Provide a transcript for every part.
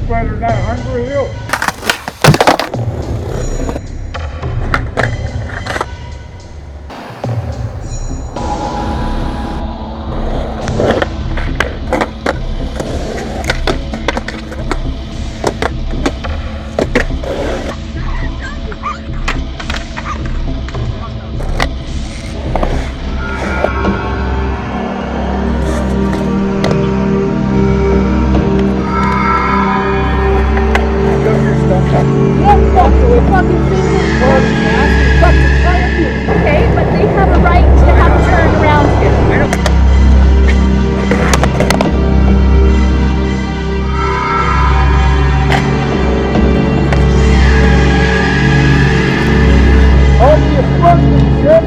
better than that Hungry Hill. Okay, but they have a right to have a turn around here. Oh, you fucking shit,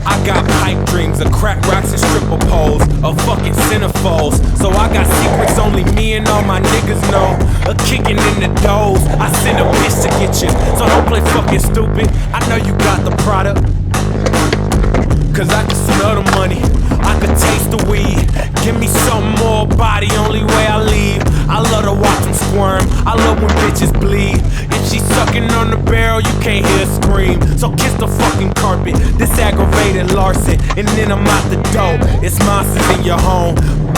I got pipe dreams of crack rocks and stripper poles, of fucking centerfolds. So I got secrets only me and all my niggas know. A kicking in the doors, I send a bitch to get you. So don't play fucking stupid, I know you got the product. Cause I can smell the money, I can taste the weed. Give me some more body, only way I leave. I love to watch them squirm, I love when bitches bleed. If she sucking on the barrel, you can't hear a scream. So kiss the fucking carpet, this aggravated larceny. And then I'm out the door, it's monsters in your home.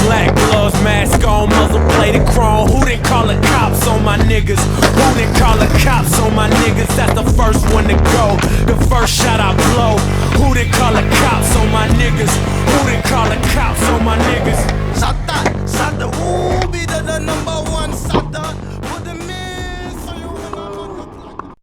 Black gloves, mask on, muzzle plated chrome. Who didn't call the cops on my niggas? Who didn't call the cops on my niggas? That's the first one to go, the first shot I blow. Who didn't call the cops on my niggas? Who didn't call the cops on my niggas? Sata, ooh, be the number one Sata. Put them in, so you will not look like.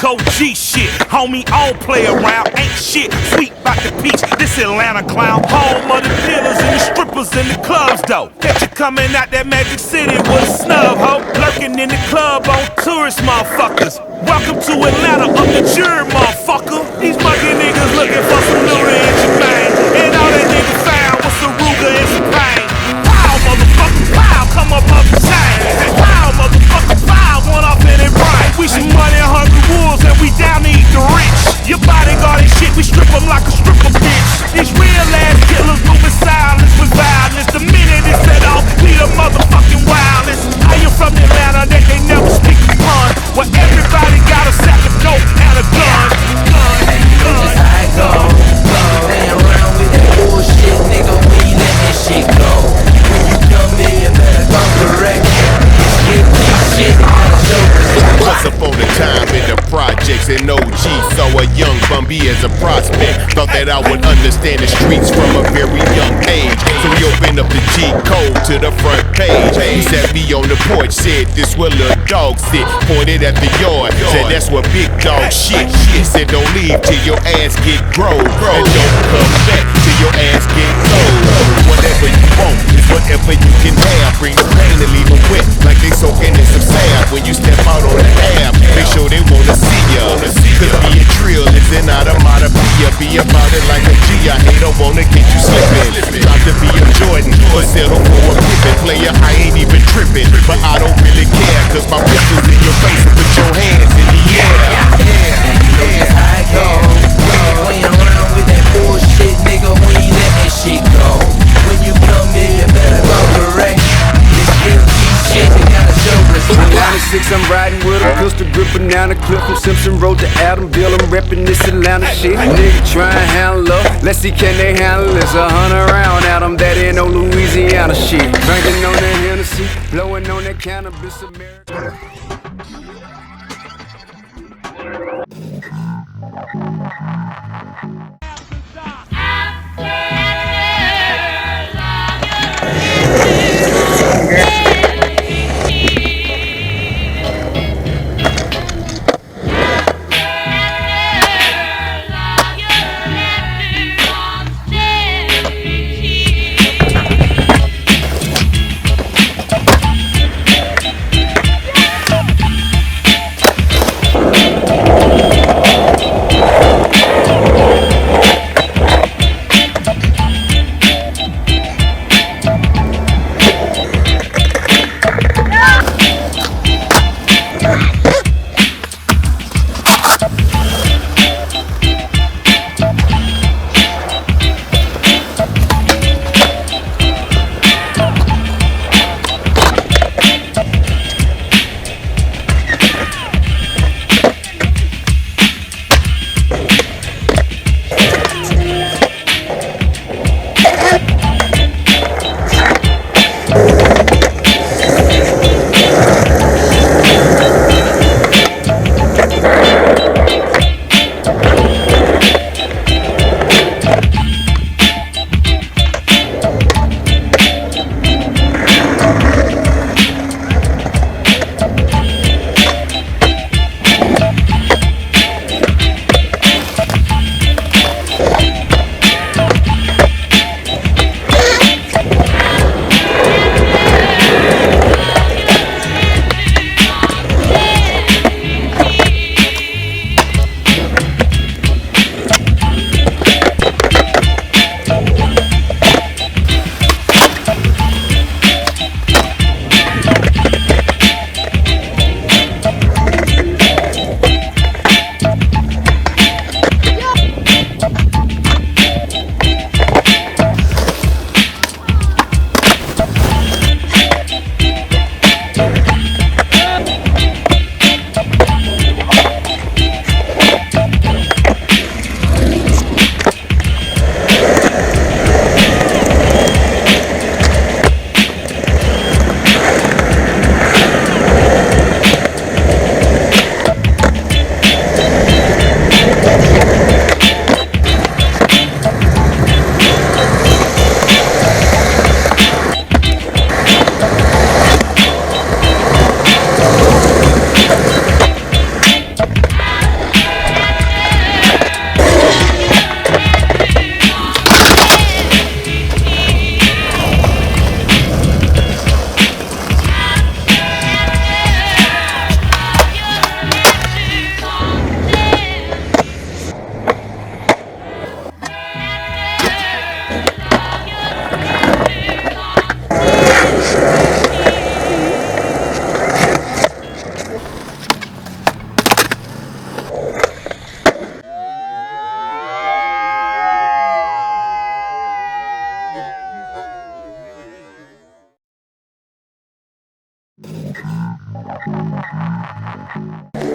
Mexico G shit. Homie, I don't play around, ain't shit. Sweet about the peach, this Atlanta clown. Home of the dealers and the strippers and the clubs though. Catch you coming out that Magic City with a snub hoe. Lurking in the club on tourist motherfuckers. Welcome to Atlanta, I'm the jury motherfucker. These monkey niggas looking for some looter and shebang. And all that nigga found was some Ruger and some pain. Pow, motherfucker, pow, come up the chain. Pow, motherfucker, pow, one off in it brain. We some money hungry wolves and we down to eat the rich. Your bodyguard and shit, we strip them like a stripper bitch. These real ass killers moving silence with violence. The minute it's set off, we the motherfucking wildest. I am from Atlanta that they never speak upon. Where everybody got a sack of dope and a gun. Hey, you know just how it go. Play around with that bullshit, nigga. We ain't let that shit go. When you come in, you better go correct. Get this shit out of show. Once upon a time in the projects in OG, saw a young Bumby as a prospect. Thought that I would understand the streets from a very young age. So we opened up the G code to the front page. He sat me on the porch, said this where little dog sit. Pointed at the yard, said that's where big dog shit. He said don't leave till your ass get grown. And don't come back till your ass get cold. Whatever you want is whatever you can have. Bring the pain and leave them wet like they soaking in some sand. When you step out on the app, make sure they wanna see ya. Cause being trill is an automatopoeia. Be about it like a G. I hate don't wanna get you slipping. Try to be a Jordan, but settle for a Pippin. Player, I ain't even tripping, but I don't really care. Cause my pistol's in your face. Put your hands in the air. And you know just how it go. Playing around with that bullshit, nigga. We ain't let that shit go. When you come in, you better go correct. This guilty shit, you gotta show respect. 96, I'm riding with a pistol gripping down the clip from Simpson Road to Adamville. I'm reppin' this Atlanta shit. Nigga try and handle up. Let's see can they handle this. 100 round at 'em, that ain't no Louisiana shit. Drinking on that Hennessy, blowing on that cannabis. America.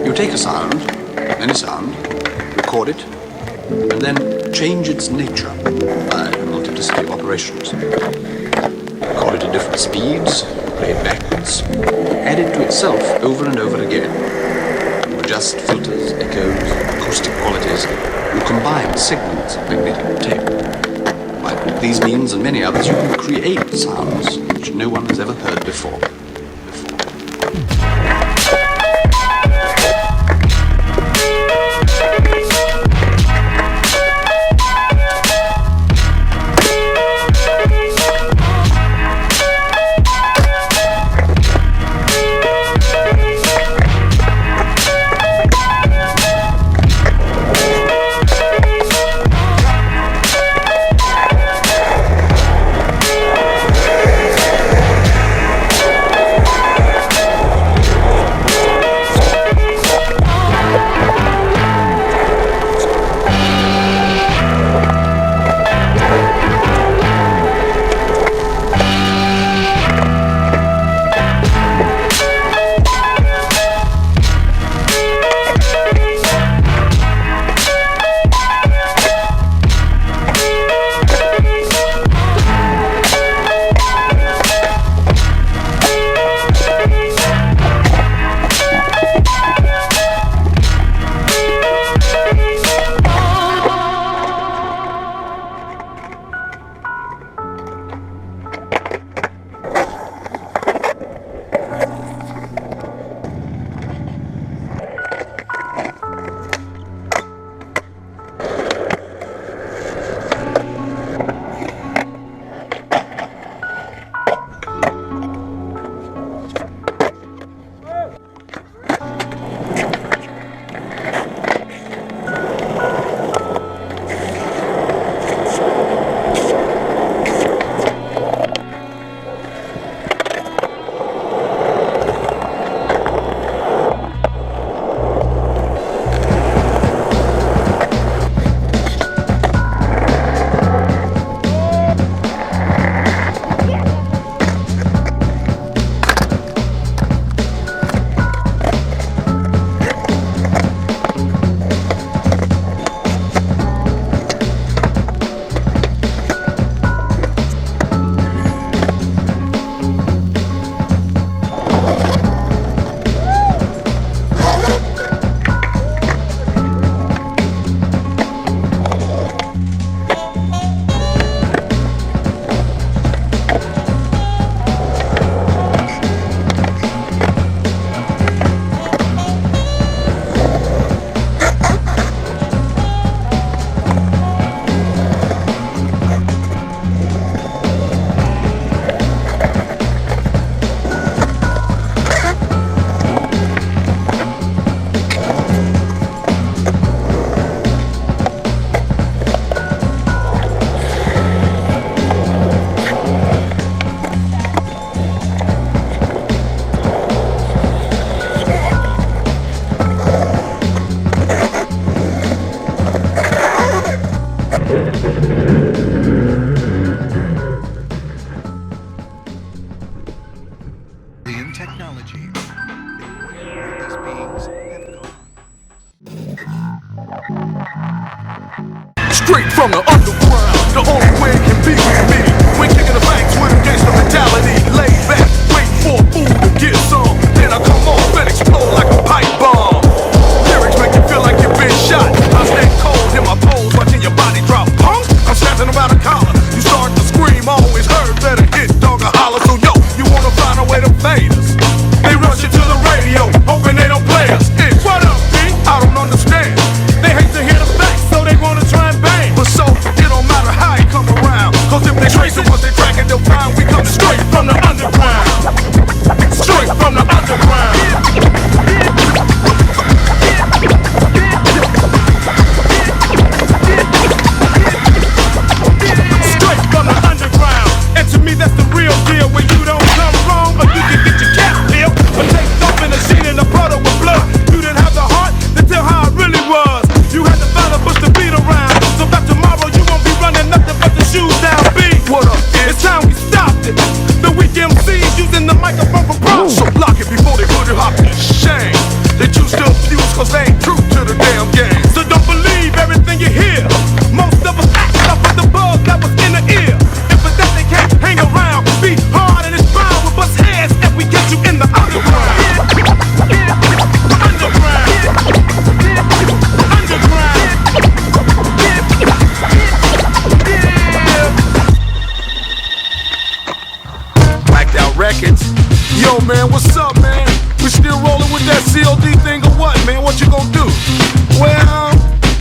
You take a sound, any sound, record it, and then change its nature by multiplicity of operations. Record it at different speeds, play it backwards, add it to itself over and over again. You adjust filters, echoes, acoustic qualities, you combine segments of magnetic tape. By these means and many others, you can create sounds which no one has ever heard before. Straight from the underground, the only way it can be with me. We're kicking the banks with a gangster mentality. Laid back, wait for a fool to get some. Then I come off and explode like a pipe bomb. Lyrics make you feel like you've been shot. I stand cold in my pose, watching your body drop. Punk, I'm snapping about a collar. You start to scream, always heard better hit, dog, or holler. So yo, you wanna find a way to fade us? They rush you to the radio, hoping they don't play us. It's what up, B? I don't understand. They hate to hear the facts, so they wanna try and bang. But so, it don't matter how he come gonna do? Well,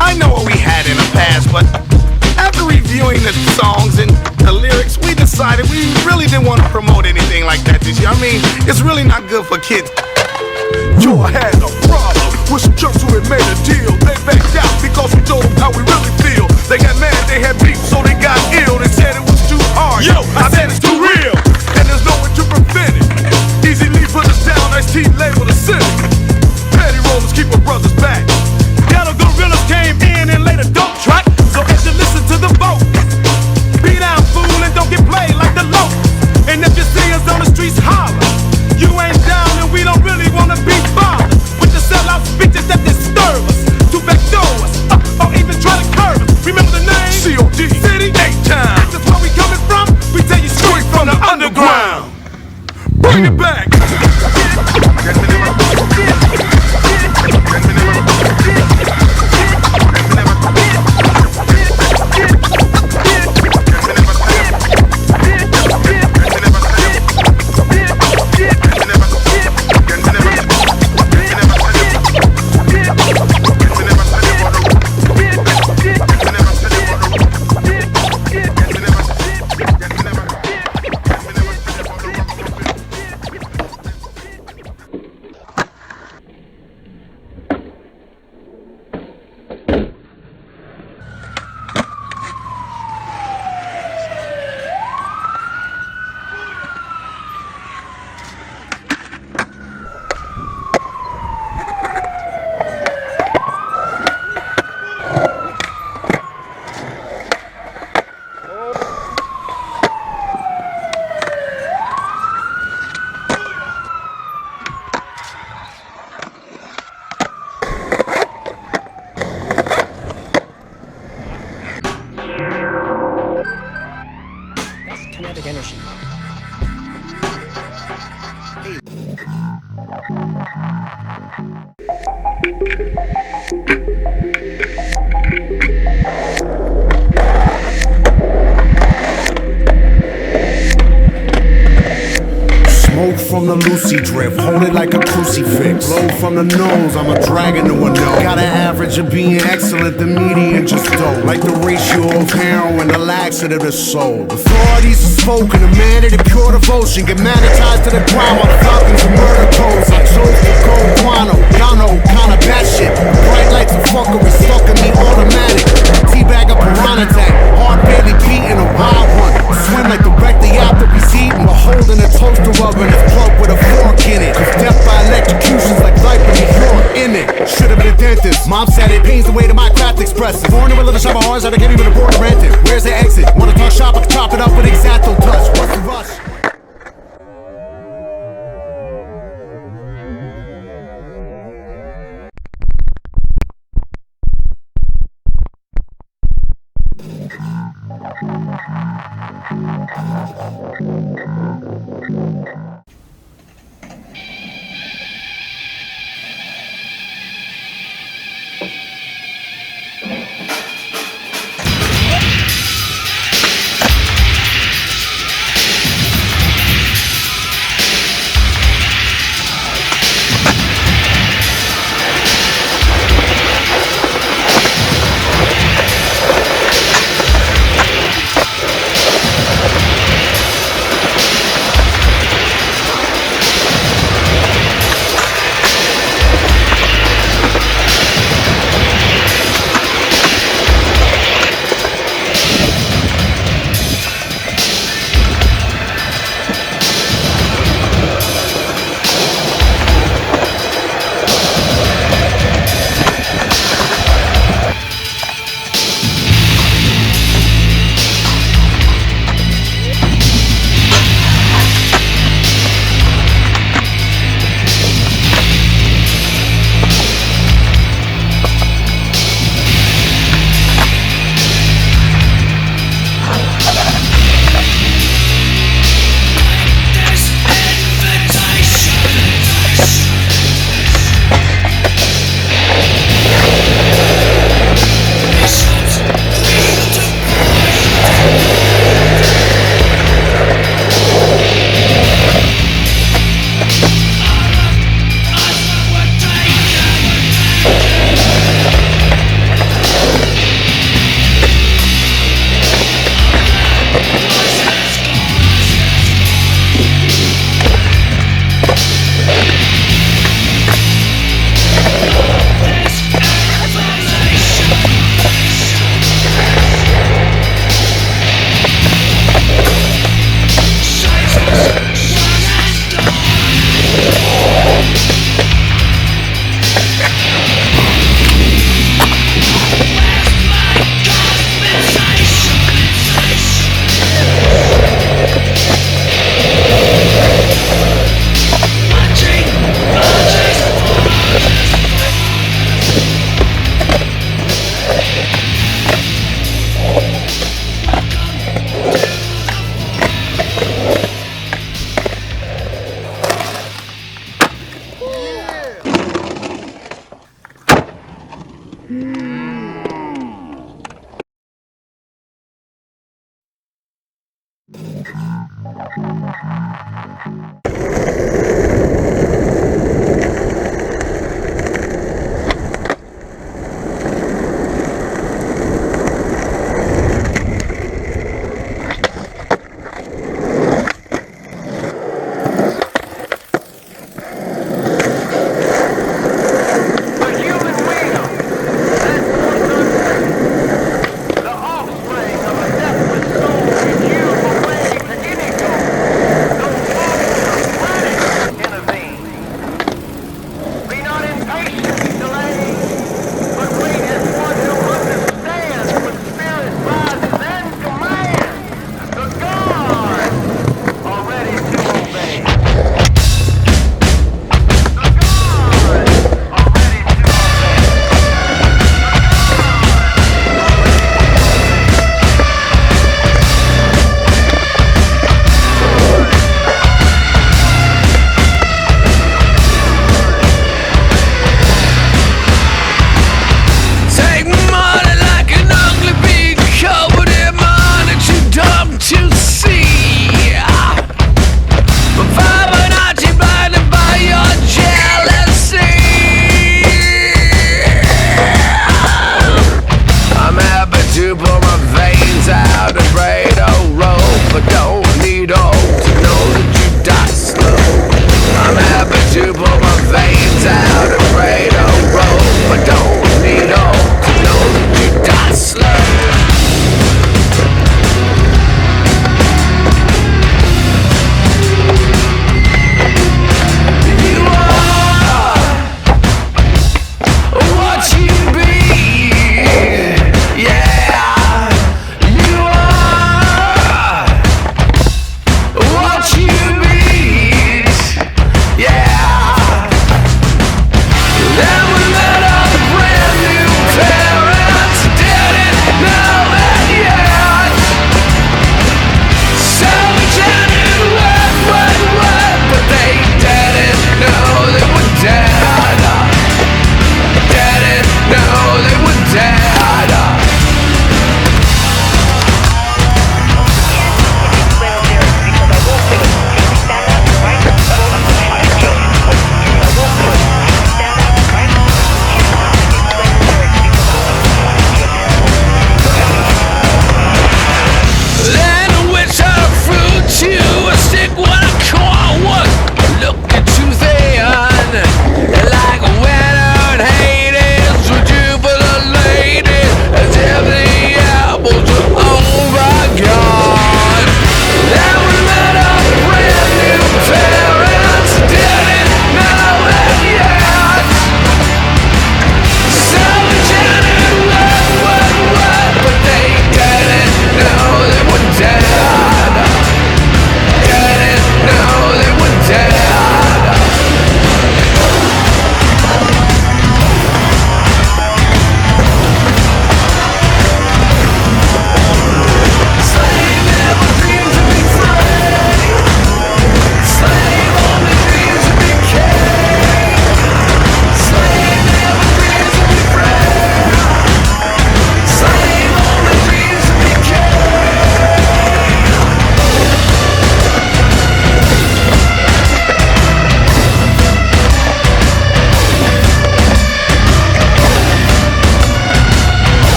I know what we had in the past, but after reviewing the songs and the lyrics, we decided we really didn't want to promote anything like that this year. I mean, it's really not good for kids. Yo, I had a problem with some jerks who had made a deal. They backed out because we told them how we really feel. They got mad, they had beef, so they got ill. They said it was too hard. Yo, I said it's too real. And there's no way to prevent it. Easy Lee put us down, Ice-T labeled a city. Petty rollers keep our brothers back. Ghetto gorillas came in and laid a dope track. So as you listen to the vote, be down, fool, and don't get played like the low. And if you see us on the streets, holler. You ain't down and we don't really wanna be bothered with the sellout bitches that disturb us, to backdoor us, or even try to curb us. Remember the name? COD, City, H-Town. That's where we coming from. We tell you straight from the underground. Bring it back. Kinetic energy. Smoke from the Lucy drip, hold it like a crucifix. Blow from the nose, I'm a dragon to a nose. Got an average of being excellent, the median just dope. Like the ratio of heroin, the laxative is soul. Authorities are spoken, a man of the pure devotion. Get magnetized to the ground while the falcons are murder codes. I chose to go guano, y'all know, kinda bad shit. Bright lights of fuckery, stuck in me automatic. Teabag a piranha tank, heart barely beating a wild one. Swim like the wreck the after he's eating, but holding a toaster oven is plugged with a fork in it. Cause death by electrocution's like life in New York, in it. Should've been a dentist. Mom said it pains the way that my craft expresses. Born in a little shop of horns, I can't even afford to rent it. Where's the exit? Wanna talk shop, I can chop it up with X-Acto touch. What's the rush?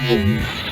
Heathens.